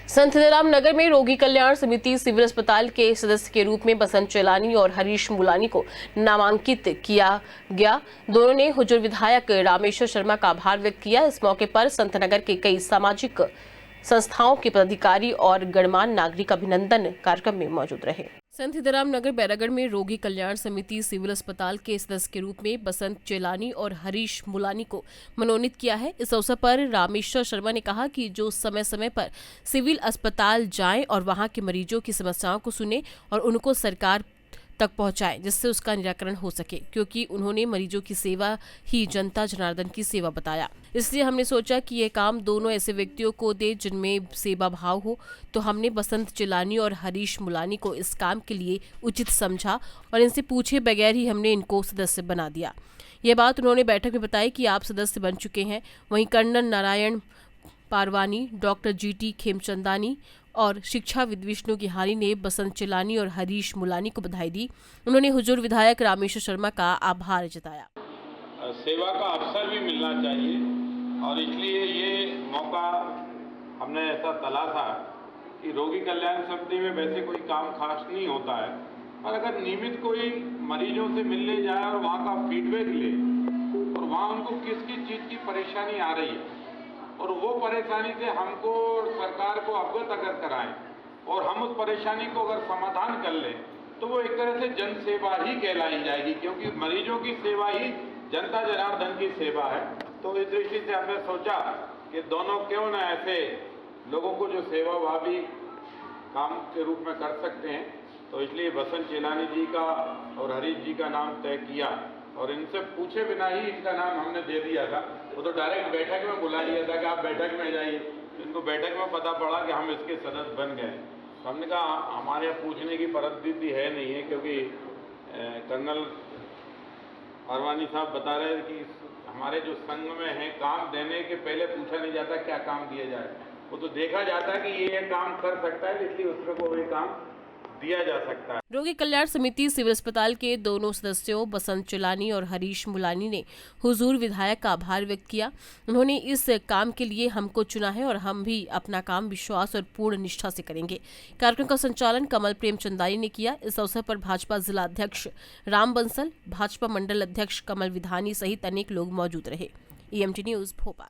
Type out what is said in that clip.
संत हिदाराम नगर में रोगी कल्याण समिति सिविल अस्पताल के सदस्य के रूप में बसंत चेलानी और हरीश मुलानी को नामांकित किया गया। दोनों ने हुजूर विधायक रामेश्वर शर्मा का आभार व्यक्त किया। इस मौके पर संत नगर के कई सामाजिक संस्थाओं के पदाधिकारी और गणमान्य नागरिक अभिनंदन कार्यक्रम में मौजूद रहे। संत हिदाराम नगर बैरागढ़ में रोगी कल्याण समिति सिविल अस्पताल के सदस्य के रूप में बसंत चेलानी और हरीश मुलानी को मनोनीत किया है। इस अवसर पर रामेश्वर शर्मा ने कहा कि जो समय समय पर सिविल अस्पताल जाएं और वहां के मरीजों की समस्याओं को सुने और उनको सरकार तक पहुंचाएं, जिससे उसका निराकरण हो सके, क्योंकि उन्होंने मरीजों की सेवा ही जनता जनार्दन की सेवा बताया। इसलिए हमने सोचा कि ये काम दोनों ऐसे व्यक्तियों को दे जिनमें सेवा भाव हो, तो हमने बसंत चेलानी और हरीश मुलानी को इस काम के लिए उचित समझा और इनसे पूछे बगैर ही हमने इनको सदस्य बना दिया। ये बात उन्होंने बैठक में बताई कि आप सदस्य बन चुके हैं। वहीं colonel Narayan Parwani, doctor GT Khemchandani और शिक्षाविद विष्णु गिहानी ने बसंत चेलानी और हरीश मुलानी को बधाई दी। उन्होंने हुजूर विधायक रामेश्वर शर्मा का आभार जताया। सेवा का अवसर भी मिलना चाहिए और इसलिए ये मौका हमने ऐसा तला था कि रोगी कल्याण समिति में वैसे कोई काम खास नहीं होता है, पर अगर नियमित कोई मरीजों से मिलने जाए और वहाँ का फीडबैक ले और वहाँ उनको किस किस चीज़ की परेशानी आ रही है और वो परेशानी से हमको सरकार को अवगत अगर कराएं और हम उस परेशानी को अगर समाधान कर लें तो वो एक तरह से जन सेवा ही कहलाई जाएगी, क्योंकि मरीजों की सेवा ही जनता जनार्दन की सेवा है। तो इस दृष्टि से हमने सोचा कि दोनों क्यों न ऐसे लोगों को जो सेवाभावी काम के रूप में कर सकते हैं, तो इसलिए बसंत चेलानी जी का और हरीश जी का नाम तय किया और इनसे पूछे बिना ही इनका नाम हमने दे दिया था। वो तो डायरेक्ट बैठक में बुला लिया था कि आप बैठक में जाइए। इनको बैठक में पता पड़ा कि हम इसके सदस्य बन गए। तो हमने कहा हमारे यहाँ पूछने की परिस्थिति है नहीं है, क्योंकि कर्नल अरवानी साहब बता रहे हैं कि हमारे जो संघ में है काम देने के पहले पूछा नहीं जाता क्या काम दिया जाए, वो तो देखा जाता है कि ये काम कर सकता है, इसलिए उसमें कोई काम दिया जा सकता है। रोगी कल्याण समिति सिविल अस्पताल के दोनों सदस्यों बसंत चेलानी और हरीश मुलानी ने हुजूर विधायक का आभार व्यक्त किया। उन्होंने इस काम के लिए हमको चुना है और हम भी अपना काम विश्वास और पूर्ण निष्ठा से करेंगे। कार्यक्रम का संचालन कमल प्रेमचंदानी ने किया। इस अवसर पर भाजपा जिला अध्यक्ष राम बंसल, भाजपा मंडल अध्यक्ष कमल विधानी सहित अनेक लोग मौजूद रहे। EMT news Bhopal.